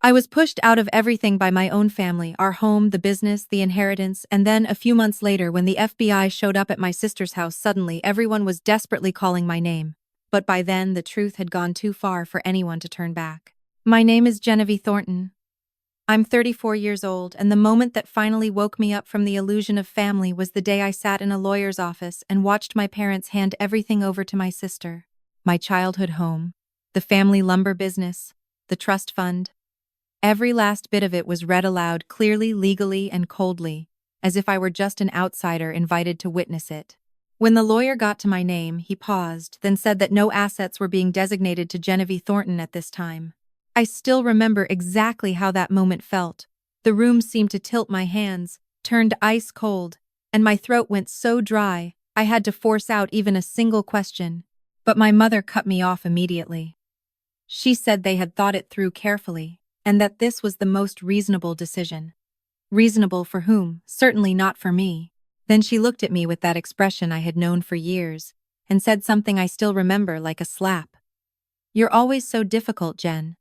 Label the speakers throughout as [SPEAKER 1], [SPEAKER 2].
[SPEAKER 1] I was pushed out of everything by my own family, our home, the business, the inheritance, and then, a few months later, when the FBI showed up at my sister's house, suddenly everyone was desperately calling my name. But by then, the truth had gone too far for anyone to turn back. My name is Genevieve Thornton. I'm 34 years old, and the moment that finally woke me up from the illusion of family was the day I sat in a lawyer's office and watched my parents hand everything over to my sister. My childhood home, the family lumber business, the trust fund. Every last bit of it was read aloud clearly, legally, and coldly, as if I were just an outsider invited to witness it. When the lawyer got to my name, he paused, then said that no assets were being designated to Genevieve Thornton at this time. I still remember exactly how that moment felt. The room seemed to tilt, my hands turned ice cold, and my throat went so dry I had to force out even a single question. But my mother cut me off immediately. She said they had thought it through carefully, and that this was the most reasonable decision. Reasonable for whom? Certainly not for me. Then she looked at me with that expression I had known for years, and said something I still remember like a slap. "You're always so difficult, Jen."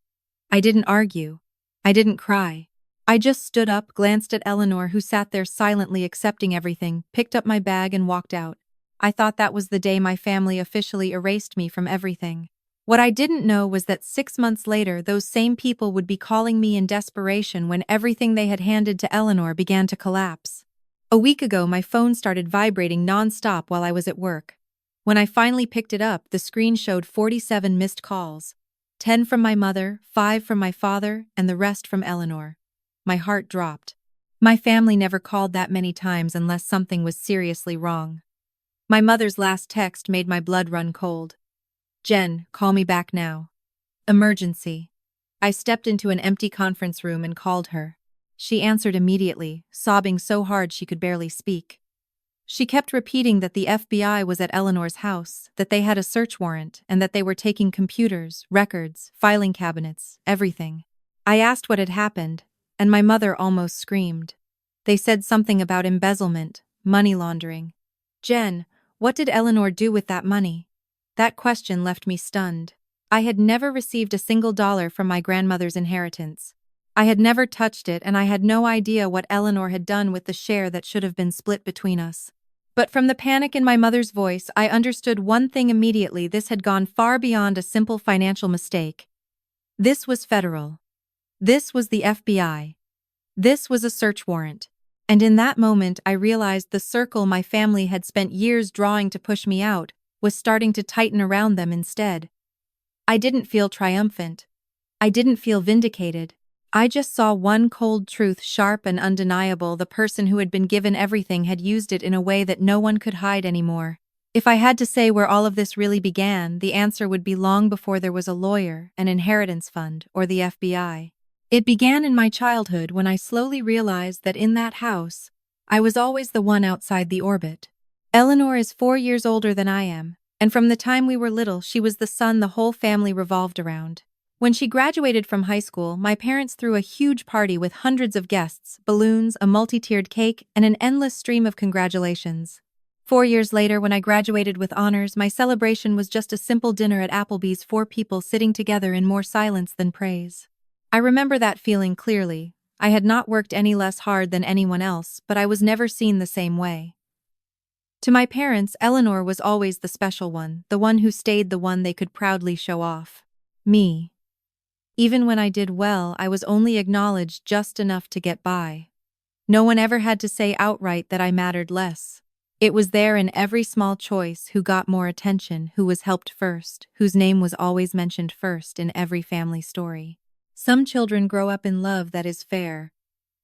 [SPEAKER 1] I didn't argue. I didn't cry. I just stood up, glanced at Eleanor, who sat there silently accepting everything, picked up my bag and walked out. I thought that was the day my family officially erased me from everything. What I didn't know was that 6 months later, those same people would be calling me in desperation when everything they had handed to Eleanor began to collapse. A week ago, my phone started vibrating non-stop while I was at work. When I finally picked it up, the screen showed 47 missed calls. 10 from my mother, 5 from my father, and the rest from Eleanor. My heart dropped. My family never called that many times unless something was seriously wrong. My mother's last text made my blood run cold. "Jen, call me back now. Emergency." I stepped into an empty conference room and called her. She answered immediately, sobbing so hard she could barely speak. She kept repeating that the FBI was at Eleanor's house, that they had a search warrant, and that they were taking computers, records, filing cabinets, everything. I asked what had happened, and my mother almost screamed. They said something about embezzlement, money laundering. "Jen, what did Eleanor do with that money?" That question left me stunned. I had never received a single dollar from my grandmother's inheritance. I had never touched it, and I had no idea what Eleanor had done with the share that should have been split between us. But from the panic in my mother's voice, I understood one thing immediately: this had gone far beyond a simple financial mistake. This was federal. This was the FBI. This was a search warrant. And in that moment, I realized the circle my family had spent years drawing to push me out was starting to tighten around them instead. I didn't feel triumphant. I didn't feel vindicated. I just saw one cold truth, sharp and undeniable: the person who had been given everything had used it in a way that no one could hide anymore. If I had to say where all of this really began, the answer would be long before there was a lawyer, an inheritance fund, or the FBI. It began in my childhood when I slowly realized that in that house, I was always the one outside the orbit. Eleanor is 4 years older than I am, and from the time we were little, she was the sun the whole family revolved around. When she graduated from high school, my parents threw a huge party with hundreds of guests, balloons, a multi-tiered cake, and an endless stream of congratulations. 4 years later, when I graduated with honors, my celebration was just a simple dinner at Applebee's, 4 people sitting together in more silence than praise. I remember that feeling clearly. I had not worked any less hard than anyone else, but I was never seen the same way. To my parents, Eleanor was always the special one, the one who stayed, the one they could proudly show off. Me. Even when I did well, I was only acknowledged just enough to get by. No one ever had to say outright that I mattered less. It was there in every small choice: who got more attention, who was helped first, whose name was always mentioned first in every family story. Some children grow up in love that is fair.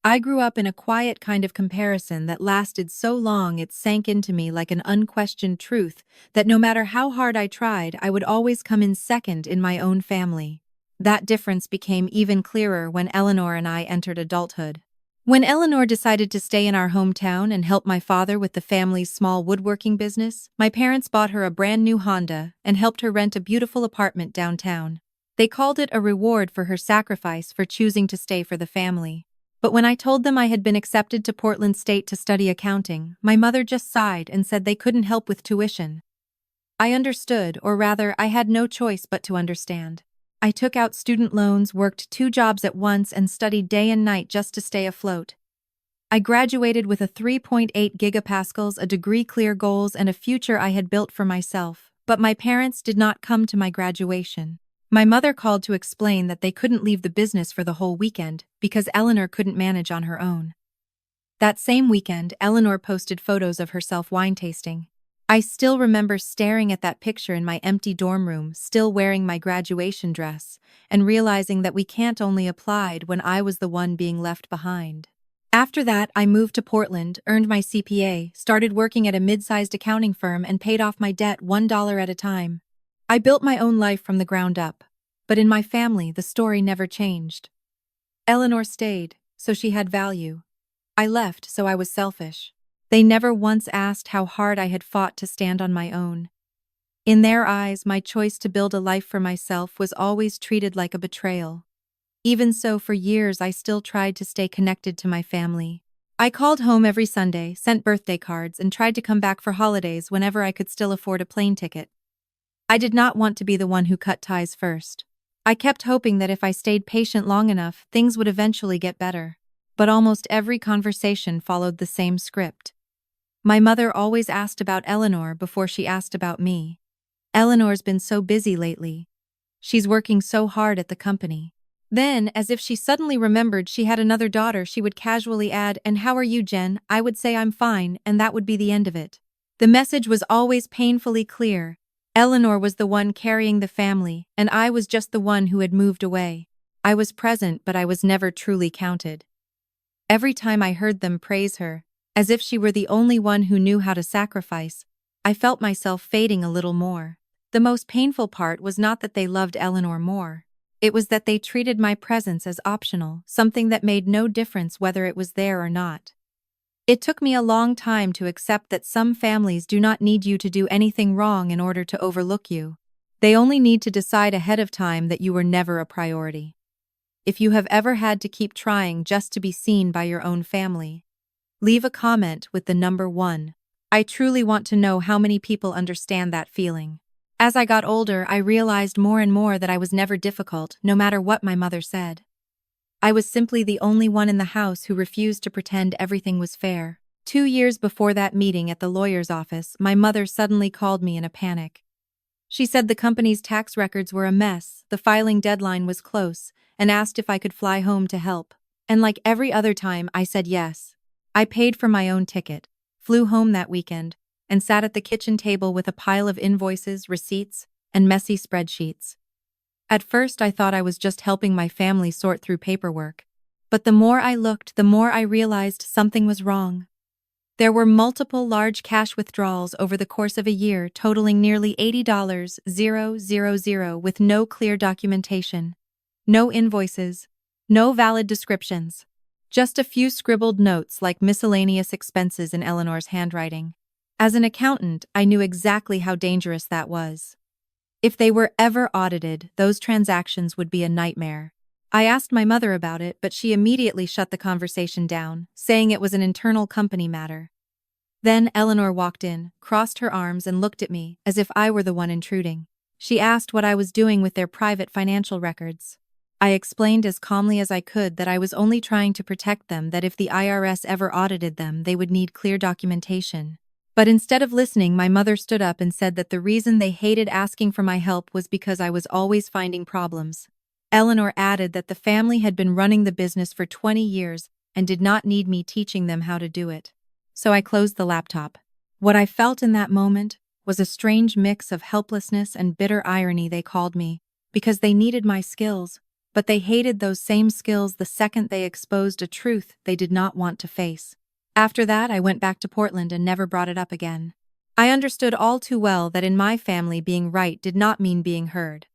[SPEAKER 1] I grew up in a quiet kind of comparison that lasted so long it sank into me like an unquestioned truth that no matter how hard I tried, I would always come in second in my own family. That difference became even clearer when Eleanor and I entered adulthood. When Eleanor decided to stay in our hometown and help my father with the family's small woodworking business, my parents bought her a brand new Honda and helped her rent a beautiful apartment downtown. They called it a reward for her sacrifice for choosing to stay for the family. But when I told them I had been accepted to Portland State to study accounting, my mother just sighed and said they couldn't help with tuition. I understood, or rather, I had no choice but to understand. I took out student loans, worked 2 jobs at once, and studied day and night just to stay afloat. I graduated with a 3.8 gigapascals, a degree, clear goals, and a future I had built for myself. But my parents did not come to my graduation. My mother called to explain that they couldn't leave the business for the whole weekend because Eleanor couldn't manage on her own. That same weekend, Eleanor posted photos of herself wine tasting. I still remember staring at that picture in my empty dorm room, still wearing my graduation dress, and realizing that we can't only applied when I was the one being left behind. After that, I moved to Portland, earned my CPA, started working at a mid-sized accounting firm, and paid off my debt $1 at a time. I built my own life from the ground up. But in my family, the story never changed. Eleanor stayed, so she had value. I left, so I was selfish. They never once asked how hard I had fought to stand on my own. In their eyes, my choice to build a life for myself was always treated like a betrayal. Even so, for years I still tried to stay connected to my family. I called home every Sunday, sent birthday cards, and tried to come back for holidays whenever I could still afford a plane ticket. I did not want to be the one who cut ties first. I kept hoping that if I stayed patient long enough, things would eventually get better. But almost every conversation followed the same script. My mother always asked about Eleanor before she asked about me. Eleanor's been so busy lately. She's working so hard at the company. Then, as if she suddenly remembered she had another daughter, she would casually add, "And how are you, Jen?" I would say I'm fine, and that would be the end of it. The message was always painfully clear. Eleanor was the one carrying the family, and I was just the one who had moved away. I was present, but I was never truly counted. Every time I heard them praise her, as if she were the only one who knew how to sacrifice, I felt myself fading a little more. The most painful part was not that they loved Eleanor more. It was that they treated my presence as optional, something that made no difference whether it was there or not. It took me a long time to accept that some families do not need you to do anything wrong in order to overlook you. They only need to decide ahead of time that you were never a priority. If you have ever had to keep trying just to be seen by your own family, leave a comment with the number 1. I truly want to know how many people understand that feeling. As I got older, I realized more and more that I was never difficult, no matter what my mother said. I was simply the only one in the house who refused to pretend everything was fair. 2 years before that meeting at the lawyer's office, my mother suddenly called me in a panic. She said the company's tax records were a mess, the filing deadline was close, and asked if I could fly home to help. And like every other time, I said yes. I paid for my own ticket, flew home that weekend, and sat at the kitchen table with a pile of invoices, receipts, and messy spreadsheets. At first, I thought I was just helping my family sort through paperwork. But the more I looked, the more I realized something was wrong. There were multiple large cash withdrawals over the course of a year, totaling nearly $80,000 with no clear documentation. No invoices, no valid descriptions. Just a few scribbled notes like miscellaneous expenses in Eleanor's handwriting. As an accountant, I knew exactly how dangerous that was. If they were ever audited, those transactions would be a nightmare. I asked my mother about it, but she immediately shut the conversation down, saying it was an internal company matter. Then Eleanor walked in, crossed her arms, and looked at me, as if I were the one intruding. She asked what I was doing with their private financial records. I explained as calmly as I could that I was only trying to protect them, that if the IRS ever audited them, they would need clear documentation. But instead of listening, my mother stood up and said that the reason they hated asking for my help was because I was always finding problems. Eleanor added that the family had been running the business for 20 years and did not need me teaching them how to do it. So I closed the laptop. What I felt in that moment was a strange mix of helplessness and bitter irony. They called me because they needed my skills, but they hated those same skills the second they exposed a truth they did not want to face. After that, I went back to Portland and never brought it up again. I understood all too well that in my family, being right did not mean being heard.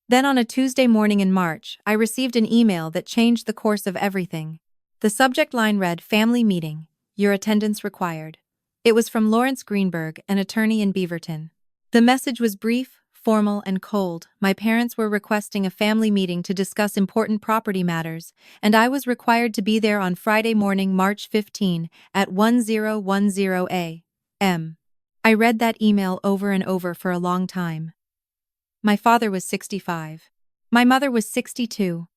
[SPEAKER 1] Then on a Tuesday morning in March, I received an email that changed the course of everything. The subject line read, "Family Meeting. Your attendance required." It was from Lawrence Greenberg, an attorney in Beaverton. The message was brief, formal, and cold. My parents were requesting a family meeting to discuss important property matters, and I was required to be there on Friday morning, March 15, at 1010 a.m. I read that email over and over for a long time. My father was 65. My mother was 62.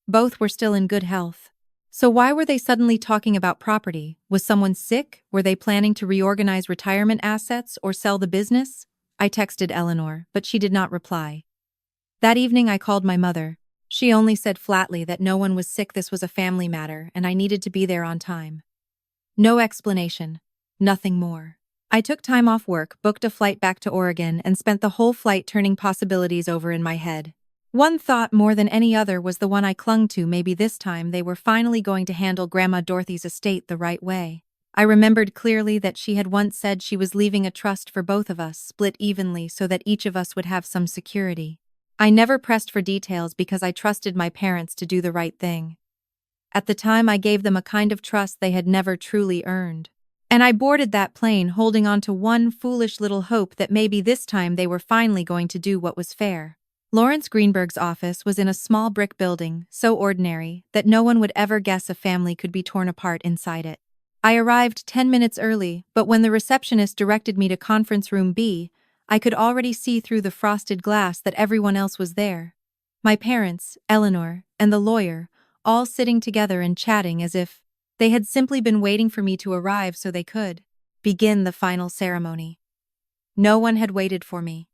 [SPEAKER 1] Both were still in good health. So why were they suddenly talking about property? Was someone sick? Were they planning to reorganize retirement assets or sell the business? I texted Eleanor, but she did not reply. That evening I called my mother. She only said flatly that no one was sick, this was a family matter, and I needed to be there on time. No explanation. Nothing more. I took time off work, booked a flight back to Oregon, and spent the whole flight turning possibilities over in my head. One thought more than any other was the one I clung to. Maybe this time they were finally going to handle Grandma Dorothy's estate the right way. I remembered clearly that she had once said she was leaving a trust for both of us, split evenly so that each of us would have some security. I never pressed for details because I trusted my parents to do the right thing. At the time, I gave them a kind of trust they had never truly earned. And I boarded that plane holding on to one foolish little hope that maybe this time they were finally going to do what was fair. Lawrence Greenberg's office was in a small brick building, so ordinary that no one would ever guess a family could be torn apart inside it. I arrived 10 minutes early, but when the receptionist directed me to conference room B, I could already see through the frosted glass that everyone else was there. My parents, Eleanor, and the lawyer, all sitting together and chatting as if they had simply been waiting for me to arrive so they could begin the final ceremony. No one had waited for me.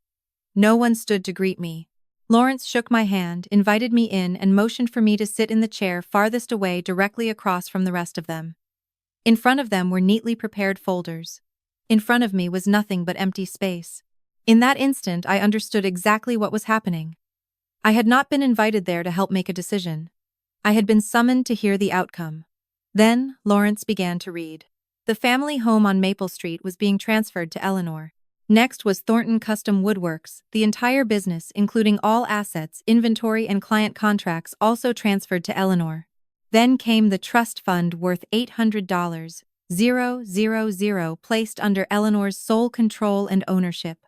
[SPEAKER 1] No one stood to greet me. Lawrence shook my hand, invited me in, and motioned for me to sit in the chair farthest away directly across from the rest of them. In front of them were neatly prepared folders. In front of me was nothing but empty space. In that instant, I understood exactly what was happening. I had not been invited there to help make a decision. I had been summoned to hear the outcome. Then, Lawrence began to read. The family home on Maple Street was being transferred to Eleanor. Next was Thornton Custom Woodworks, the entire business, including all assets, inventory, and client contracts, also transferred to Eleanor. Then came the trust fund worth $800, placed under Eleanor's sole control and ownership.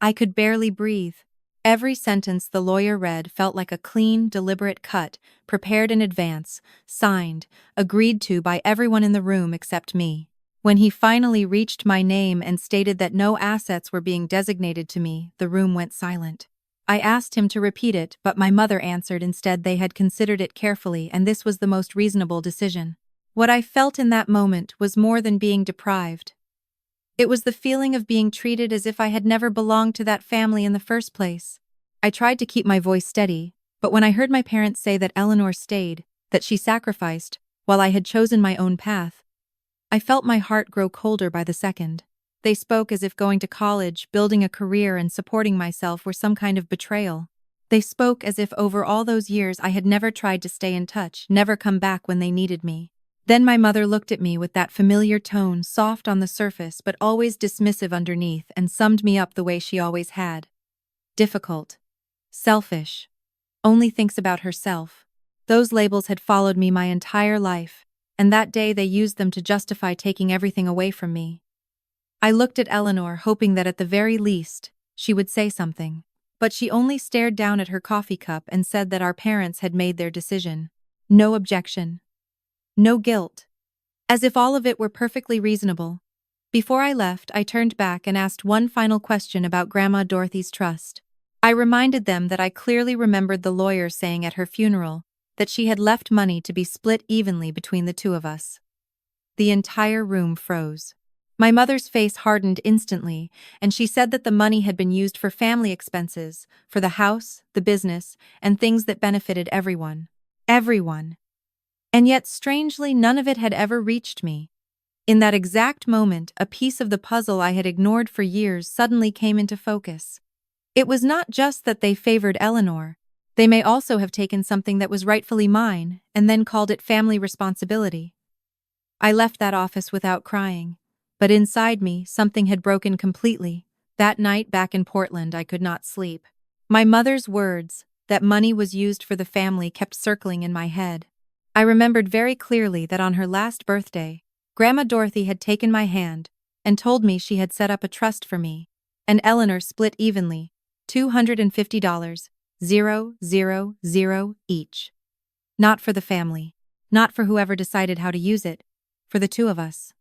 [SPEAKER 1] I could barely breathe. Every sentence the lawyer read felt like a clean, deliberate cut, prepared in advance, signed, agreed to by everyone in the room except me. When he finally reached my name and stated that no assets were being designated to me, the room went silent. I asked him to repeat it, but my mother answered instead they had considered it carefully and this was the most reasonable decision. What I felt in that moment was more than being deprived. It was the feeling of being treated as if I had never belonged to that family in the first place. I tried to keep my voice steady, but when I heard my parents say that Eleanor stayed, that she sacrificed, while I had chosen my own path, I felt my heart grow colder by the second. They spoke as if going to college, building a career, and supporting myself were some kind of betrayal. They spoke as if over all those years I had never tried to stay in touch, never come back when they needed me. Then my mother looked at me with that familiar tone, soft on the surface but always dismissive underneath, and summed me up the way she always had. Difficult. Selfish. Only thinks about herself. Those labels had followed me my entire life, and that day they used them to justify taking everything away from me. I looked at Eleanor, hoping that at the very least, she would say something. But she only stared down at her coffee cup and said that our parents had made their decision. No objection. No guilt. As if all of it were perfectly reasonable. Before I left, I turned back and asked one final question about Grandma Dorothy's trust. I reminded them that I clearly remembered the lawyer saying at her funeral that she had left money to be split evenly between the two of us. The entire room froze. My mother's face hardened instantly, and she said that the money had been used for family expenses, for the house, the business, and things that benefited everyone. Everyone. And yet, strangely, none of it had ever reached me. In that exact moment, a piece of the puzzle I had ignored for years suddenly came into focus. It was not just that they favored Eleanor. They may also have taken something that was rightfully mine and then called it family responsibility. I left that office without crying, but inside me, something had broken completely. That night back in Portland, I could not sleep. My mother's words, that money was used for the family, kept circling in my head. I remembered very clearly that on her last birthday, Grandma Dorothy had taken my hand and told me she had set up a trust for me, and Eleanor split evenly, $250, 000 each. Not for the family, not for whoever decided how to use it, for the two of us.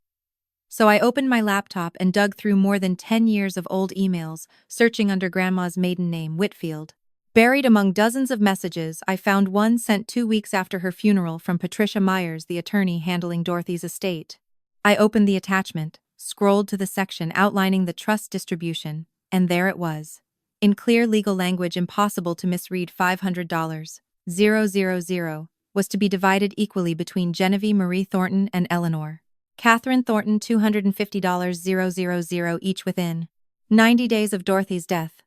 [SPEAKER 1] So I opened my laptop and dug through more than 10 years of old emails, searching under Grandma's maiden name, Whitfield. Buried among dozens of messages, I found one sent 2 weeks after her funeral from Patricia Myers, the attorney handling Dorothy's estate. I opened the attachment, scrolled to the section outlining the trust distribution, and there it was. In clear legal language impossible to misread, $500, 000, was to be divided equally between Genevieve Marie Thornton and Eleanor Catherine Thornton, $250, 000, each within 90 days of Dorothy's death.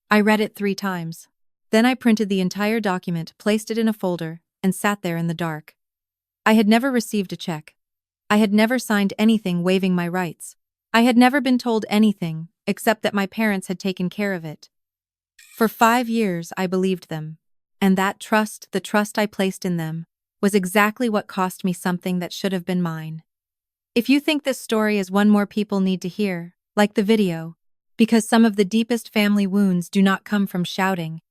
[SPEAKER 1] I read it 3 times. Then I printed the entire document, placed it in a folder, and sat there in the dark. I had never received a check. I had never signed anything waiving my rights. I had never been told anything, except that my parents had taken care of it. For 5 years, I believed them. And that trust, the trust I placed in them, was exactly what cost me something that should have been mine. If you think this story is one more people need to hear, like the video, because some of the deepest family wounds do not come from shouting.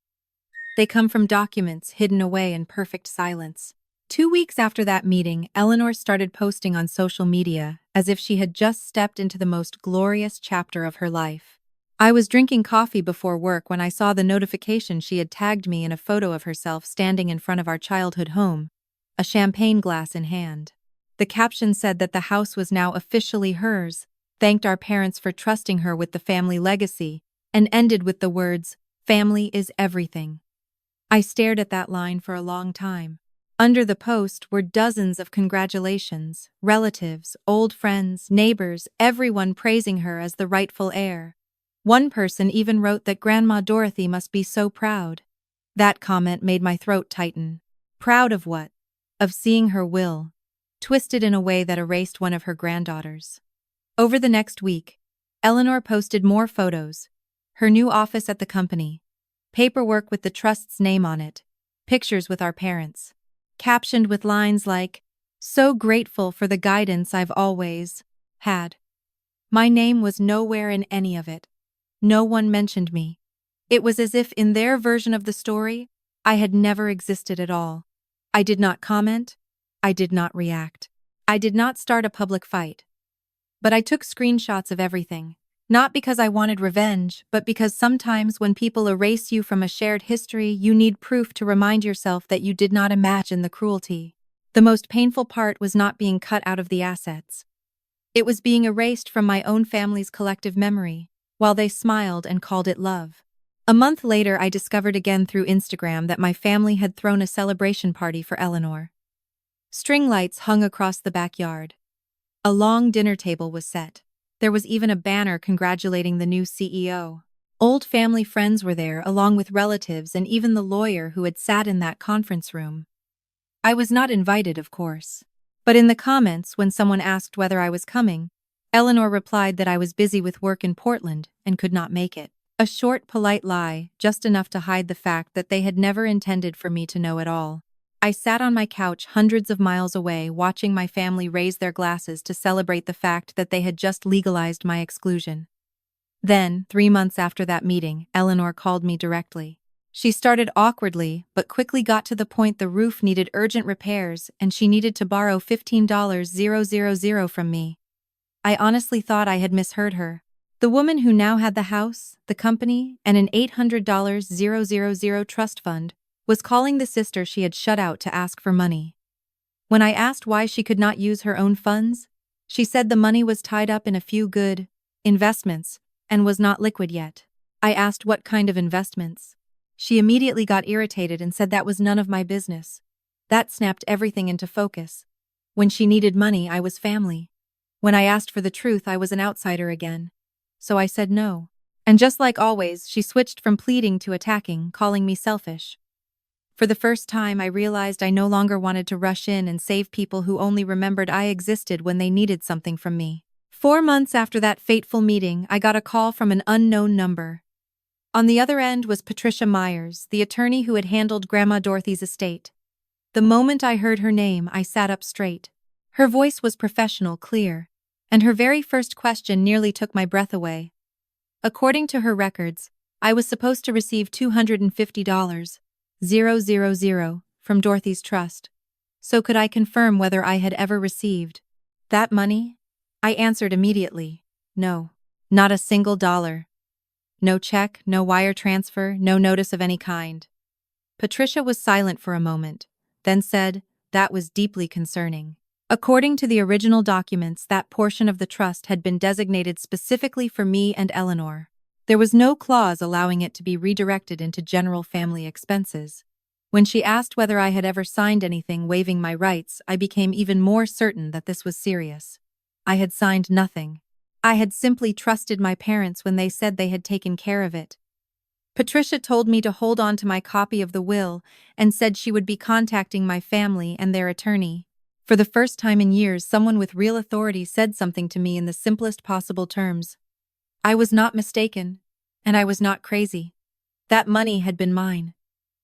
[SPEAKER 1] They come from documents hidden away in perfect silence. 2 weeks after that meeting, Eleanor started posting on social media as if she had just stepped into the most glorious chapter of her life. I was drinking coffee before work when I saw the notification. She had tagged me in a photo of herself standing in front of our childhood home, a champagne glass in hand. The caption said that the house was now officially hers, thanked our parents for trusting her with the family legacy, and ended with the words, "Family is everything." I stared at that line for a long time. Under the post were dozens of congratulations, relatives, old friends, neighbors, everyone praising her as the rightful heir. One person even wrote that Grandma Dorothy must be so proud. That comment made my throat tighten. Proud of what? Of seeing her will twisted in a way that erased one of her granddaughters. Over the next week, Eleanor posted more photos. Her new office at the company, paperwork with the trust's name on it, pictures with our parents, captioned with lines like, "So grateful for the guidance I've always had." My name was nowhere in any of it. No one mentioned me. It was as if in their version of the story, I had never existed at all. I did not comment. I did not react. I did not start a public fight. But I took screenshots of everything, not because I wanted revenge, but because sometimes when people erase you from a shared history, you need proof to remind yourself that you did not imagine the cruelty. The most painful part was not being cut out of the assets. It was being erased from my own family's collective memory, while they smiled and called it love. A month later, I discovered again through Instagram that my family had thrown a celebration party for Eleanor. String lights hung across the backyard. A long dinner table was set. There was even a banner congratulating the new CEO. Old family friends were there, along with relatives and even the lawyer who had sat in that conference room. I was not invited, of course. But in the comments, when someone asked whether I was coming, Eleanor replied that I was busy with work in Portland and could not make it. A short, polite lie, just enough to hide the fact that they had never intended for me to know at all. I sat on my couch hundreds of miles away, watching my family raise their glasses to celebrate the fact that they had just legalized my exclusion. Then, 3 months after that meeting, Eleanor called me directly. She started awkwardly, but quickly got to the point. The roof needed urgent repairs, and she needed to borrow $15,000 from me. I honestly thought I had misheard her. The woman who now had the house, the company, and an $800,000 trust fund was calling the sister she had shut out to ask for money. When I asked why she could not use her own funds, she said the money was tied up in a few good investments and was not liquid yet. I asked what kind of investments. She immediately got irritated and said that was none of my business. That snapped everything into focus. When she needed money, I was family. When I asked for the truth, I was an outsider again. So I said no. And just like always, she switched from pleading to attacking, calling me selfish. For the first time, I realized I no longer wanted to rush in and save people who only remembered I existed when they needed something from me. 4 months after that fateful meeting, I got a call from an unknown number. On the other end was Patricia Myers, the attorney who had handled Grandma Dorothy's estate. The moment I heard her name, I sat up straight. Her voice was professional, clear, and her very first question nearly took my breath away. According to her records, I was supposed to receive $250, 000, from Dorothy's trust. So could I confirm whether I had ever received that money? I answered immediately, no, not a single dollar. No check, no wire transfer, no notice of any kind. Patricia was silent for a moment, then said, "That was deeply concerning." According to the original documents, that portion of the trust had been designated specifically for me and Eleanor. There was no clause allowing it to be redirected into general family expenses. When she asked whether I had ever signed anything waiving my rights, I became even more certain that this was serious. I had signed nothing. I had simply trusted my parents when they said they had taken care of it. Patricia told me to hold on to my copy of the will and said she would be contacting my family and their attorney. For the first time in years, someone with real authority said something to me in the simplest possible terms. I was not mistaken, and I was not crazy. That money had been mine.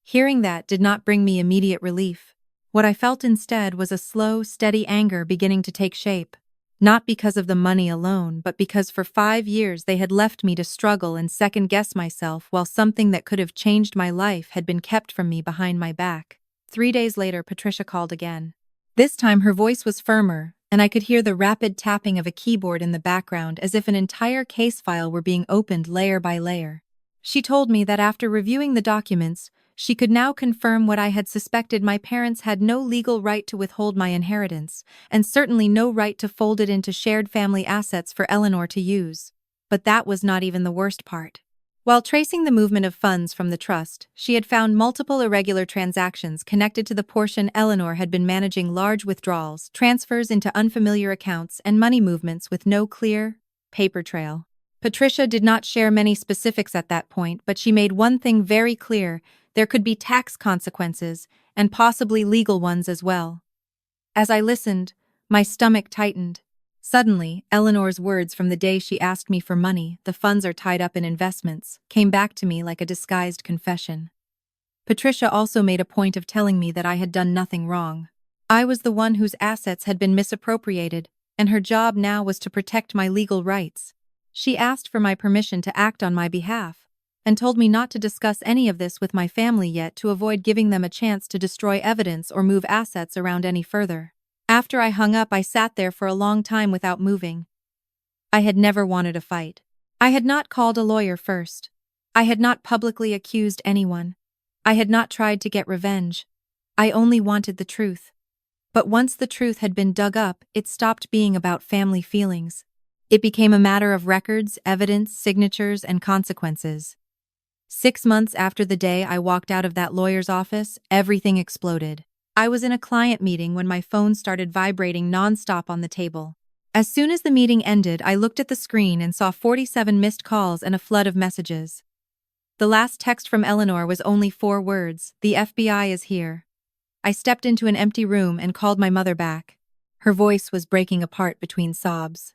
[SPEAKER 1] Hearing that did not bring me immediate relief. What I felt instead was a slow, steady anger beginning to take shape. Not because of the money alone, but because for 5 years they had left me to struggle and second-guess myself while something that could have changed my life had been kept from me behind my back. 3 days later, Patricia called again. This time her voice was firmer, and I could hear the rapid tapping of a keyboard in the background as if an entire case file were being opened layer by layer. She told me that after reviewing the documents, she could now confirm what I had suspected: my parents had no legal right to withhold my inheritance, and certainly no right to fold it into shared family assets for Eleanor to use. But that was not even the worst part. While tracing the movement of funds from the trust, she had found multiple irregular transactions connected to the portion Eleanor had been managing: large withdrawals, transfers into unfamiliar accounts, and money movements with no clear, paper trail. Patricia did not share many specifics at that point, but she made one thing very clear: there could be tax consequences, and possibly legal ones as well. As I listened, my stomach tightened. Suddenly, Eleanor's words from the day she asked me for money, "The funds are tied up in investments," came back to me like a disguised confession. Patricia also made a point of telling me that I had done nothing wrong. I was the one whose assets had been misappropriated, and her job now was to protect my legal rights. She asked for my permission to act on my behalf, and told me not to discuss any of this with my family yet to avoid giving them a chance to destroy evidence or move assets around any further. After I hung up, I sat there for a long time without moving. I had never wanted a fight. I had not called a lawyer first. I had not publicly accused anyone. I had not tried to get revenge. I only wanted the truth. But once the truth had been dug up, it stopped being about family feelings. It became a matter of records, evidence, signatures, and consequences. 6 months after the day I walked out of that lawyer's office, everything exploded. I was in a client meeting when my phone started vibrating nonstop on the table. As soon as the meeting ended, I looked at the screen and saw 47 missed calls and a flood of messages. The last text from Eleanor was only 4 words: "The FBI is here." I stepped into an empty room and called my mother back. Her voice was breaking apart between sobs.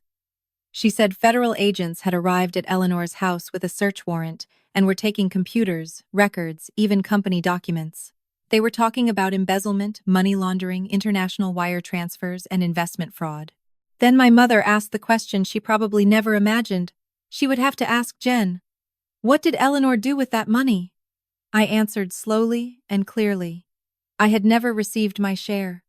[SPEAKER 1] She said federal agents had arrived at Eleanor's house with a search warrant and were taking computers, records, even company documents. They were talking about embezzlement, money laundering, international wire transfers, and investment fraud. Then my mother asked the question she probably never imagined. She would have to ask Jen. What did Eleanor do with that money? I answered slowly and clearly. I had never received my share.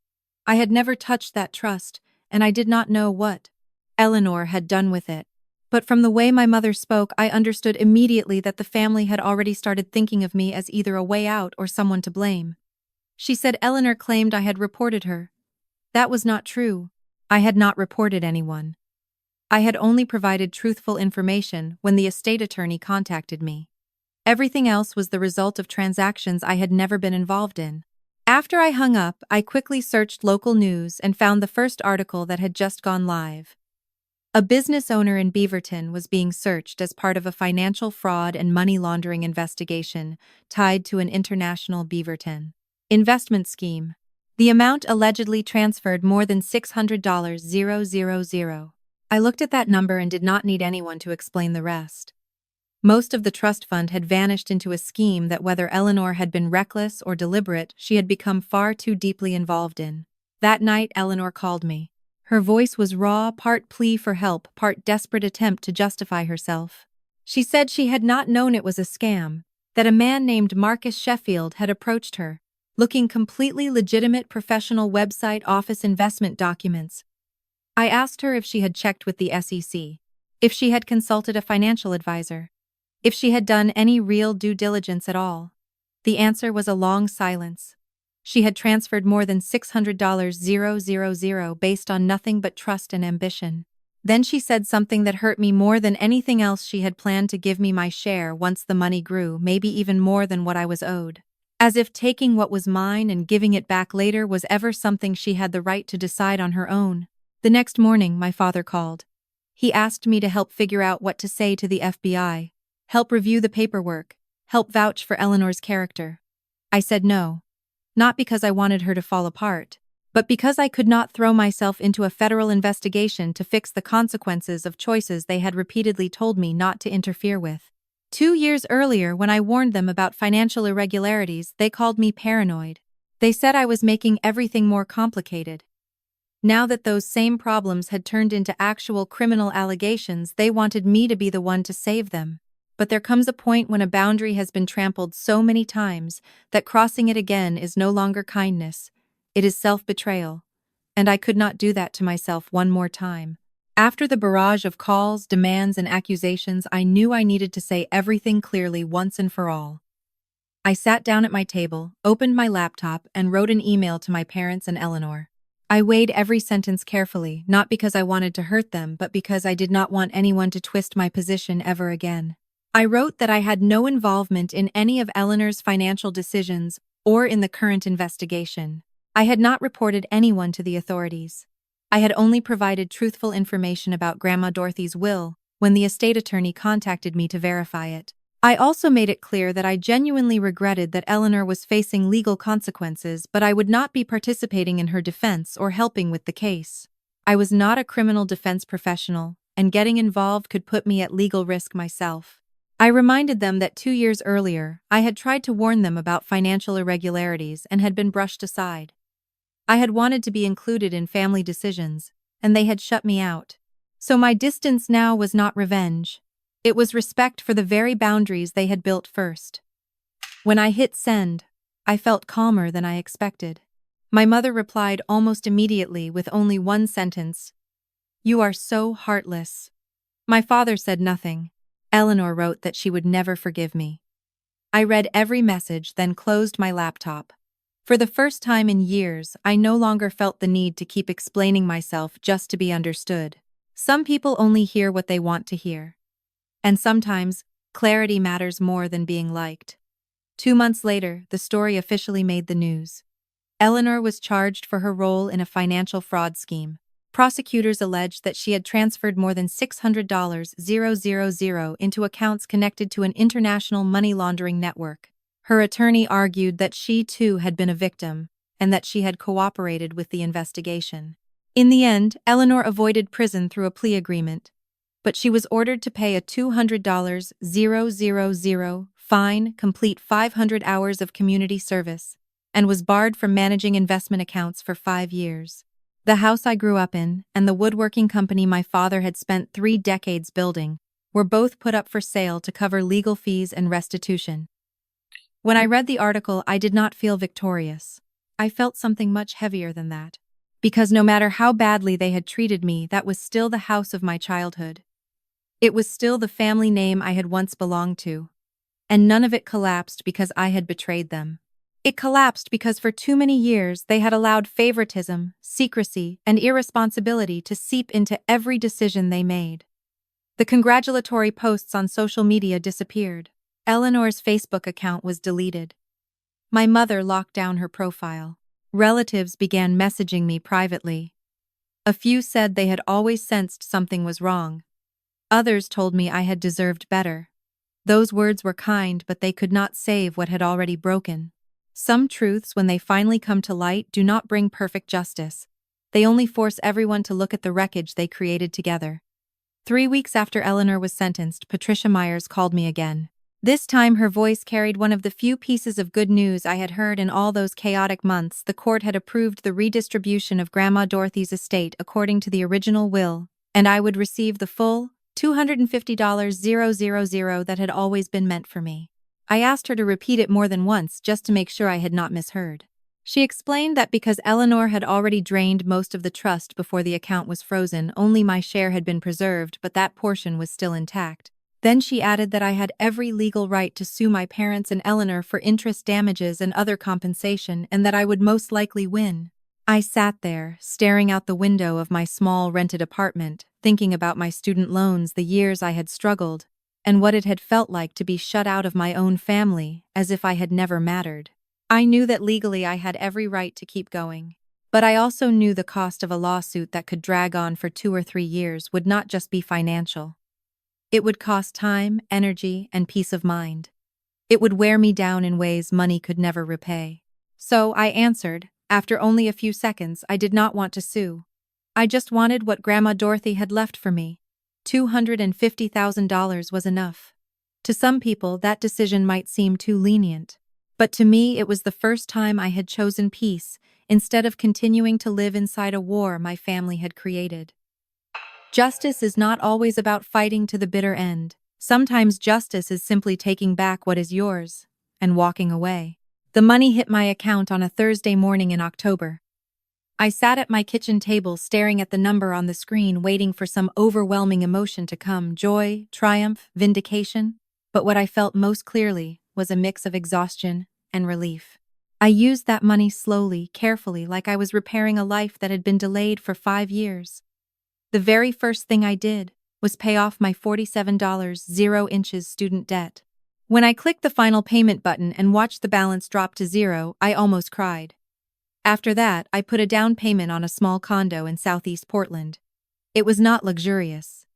[SPEAKER 1] I had never touched that trust, and I did not know what Eleanor had done with it. But from the way my mother spoke, I understood immediately that the family had already started thinking of me as either a way out or someone to blame. She said Eleanor claimed I had reported her. That was not true. I had not reported anyone. I had only provided truthful information when the estate attorney contacted me. Everything else was the result of transactions I had never been involved in. After I hung up, I quickly searched local news and found the first article that had just gone live. A business owner in Beaverton was being searched as part of a financial fraud and money laundering investigation tied to an international Beaverton investment scheme. The amount allegedly transferred more than $600,000. I looked at that number and did not need anyone to explain the rest. Most of the trust fund had vanished into a scheme that, whether Eleanor had been reckless or deliberate, she had become far too deeply involved in. That night, Eleanor called me. Her voice was raw, part plea for help, part desperate attempt to justify herself. She said she had not known it was a scam, that a man named Marcus Sheffield had approached her, looking completely legitimate professional website office investment documents. I asked her if she had checked with the SEC, if she had consulted a financial advisor, if she had done any real due diligence at all. The answer was a long silence. She had transferred more than $600,000 based on nothing but trust and ambition. Then she said something that hurt me more than anything else. She had planned to give me my share once the money grew, maybe even more than what I was owed. As if taking what was mine and giving it back later was ever something she had the right to decide on her own. The next morning, my father called. He asked me to help figure out what to say to the FBI, help review the paperwork, help vouch for Eleanor's character. I said no. Not because I wanted her to fall apart, but because I could not throw myself into a federal investigation to fix the consequences of choices they had repeatedly told me not to interfere with. 2 years earlier, when I warned them about financial irregularities, they called me paranoid. They said I was making everything more complicated. Now that those same problems had turned into actual criminal allegations, they wanted me to be the one to save them. But there comes a point when a boundary has been trampled so many times that crossing it again is no longer kindness, it is self-betrayal. And I could not do that to myself one more time. After the barrage of calls, demands, and accusations, I knew I needed to say everything clearly once and for all. I sat down at my table, opened my laptop, and wrote an email to my parents and Eleanor. I weighed every sentence carefully, not because I wanted to hurt them, but because I did not want anyone to twist my position ever again. I wrote that I had no involvement in any of Eleanor's financial decisions or in the current investigation. I had not reported anyone to the authorities. I had only provided truthful information about Grandma Dorothy's will when the estate attorney contacted me to verify it. I also made it clear that I genuinely regretted that Eleanor was facing legal consequences, but I would not be participating in her defense or helping with the case. I was not a criminal defense professional, and getting involved could put me at legal risk myself. I reminded them that 2 years earlier, I had tried to warn them about financial irregularities and had been brushed aside. I had wanted to be included in family decisions, and they had shut me out. So my distance now was not revenge. It was respect for the very boundaries they had built first. When I hit send, I felt calmer than I expected. My mother replied almost immediately with only one sentence. "You are so heartless." My father said nothing. Eleanor wrote that she would never forgive me. I read every message, then closed my laptop. For the first time in years, I no longer felt the need to keep explaining myself just to be understood. Some people only hear what they want to hear. And sometimes, clarity matters more than being liked. 2 months later, the story officially made the news. Eleanor was charged for her role in a financial fraud scheme. Prosecutors alleged that she had transferred more than $600,000 into accounts connected to an international money laundering network. Her attorney argued that she too had been a victim, and that she had cooperated with the investigation. In the end, Eleanor avoided prison through a plea agreement, but she was ordered to pay a $200,000 fine, complete 500 hours of community service, and was barred from managing investment accounts for 5 years. The house I grew up in and the woodworking company my father had spent 3 decades building were both put up for sale to cover legal fees and restitution. When I read the article, I did not feel victorious. I felt something much heavier than that. Because no matter how badly they had treated me, that was still the house of my childhood. It was still the family name I had once belonged to. And none of it collapsed because I had betrayed them. It collapsed because for too many years they had allowed favoritism, secrecy, and irresponsibility to seep into every decision they made. The congratulatory posts on social media disappeared. Eleanor's Facebook account was deleted. My mother locked down her profile. Relatives began messaging me privately. A few said they had always sensed something was wrong. Others told me I had deserved better. Those words were kind, but they could not save what had already broken. Some truths, when they finally come to light, do not bring perfect justice. They only force everyone to look at the wreckage they created together. 3 weeks after Eleanor was sentenced, Patricia Myers called me again. This time her voice carried one of the few pieces of good news I had heard in all those chaotic months. The court had approved the redistribution of Grandma Dorothy's estate according to the original will, and I would receive the full $250,000 that had always been meant for me. I asked her to repeat it more than once just to make sure I had not misheard. She explained that because Eleanor had already drained most of the trust before the account was frozen, only my share had been preserved, but that portion was still intact. Then she added that I had every legal right to sue my parents and Eleanor for interest damages and other compensation, and that I would most likely win. I sat there, staring out the window of my small rented apartment, thinking about my student loans, the years I had struggled, and what it had felt like to be shut out of my own family, as if I had never mattered. I knew that legally I had every right to keep going. But I also knew the cost of a lawsuit that could drag on for 2 or 3 years would not just be financial. It would cost time, energy, and peace of mind. It would wear me down in ways money could never repay. So I answered. After only a few seconds, I did not want to sue. I just wanted what Grandma Dorothy had left for me. $250,000 was enough. To some people, that decision might seem too lenient. But to me, it was the first time I had chosen peace, instead of continuing to live inside a war my family had created. Justice is not always about fighting to the bitter end. Sometimes justice is simply taking back what is yours and walking away. The money hit my account on a Thursday morning in October. I sat at my kitchen table staring at the number on the screen, waiting for some overwhelming emotion to come: joy, triumph, vindication. But what I felt most clearly was a mix of exhaustion and relief. I used that money slowly, carefully, like I was repairing a life that had been delayed for 5 years. The very first thing I did was pay off my $47 0 inches student debt. When I clicked the final payment button and watched the balance drop to zero, I almost cried. After that, I put a down payment on a small condo in Southeast Portland. It was not luxurious.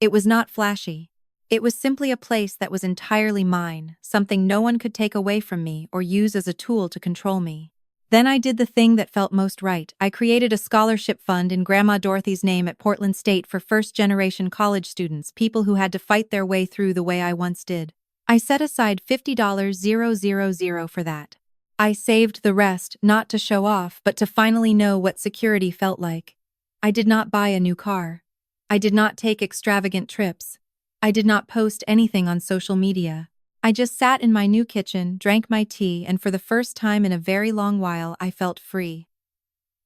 [SPEAKER 1] It was not flashy. It was simply a place that was entirely mine, something no one could take away from me or use as a tool to control me. Then I did the thing that felt most right. I created a scholarship fund in Grandma Dorothy's name at Portland State for first-generation college students, people who had to fight their way through the way I once did. I set aside $50,000 for that. I saved the rest, not to show off, but to finally know what security felt like. I did not buy a new car. I did not take extravagant trips. I did not post anything on social media. I just sat in my new kitchen, drank my tea, and for the first time in a very long while, I felt free.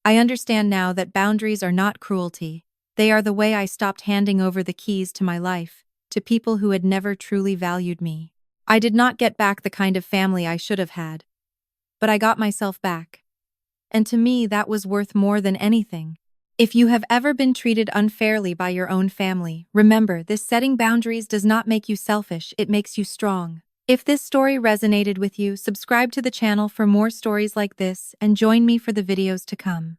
[SPEAKER 1] I understand now that boundaries are not cruelty. They are the way I stopped handing over the keys to my life to people who had never truly valued me. I did not get back the kind of family I should have had, but I got myself back. And to me, that was worth more than anything. If you have ever been treated unfairly by your own family, remember, this setting boundaries does not make you selfish, it makes you strong. If this story resonated with you, subscribe to the channel for more stories like this and join me for the videos to come.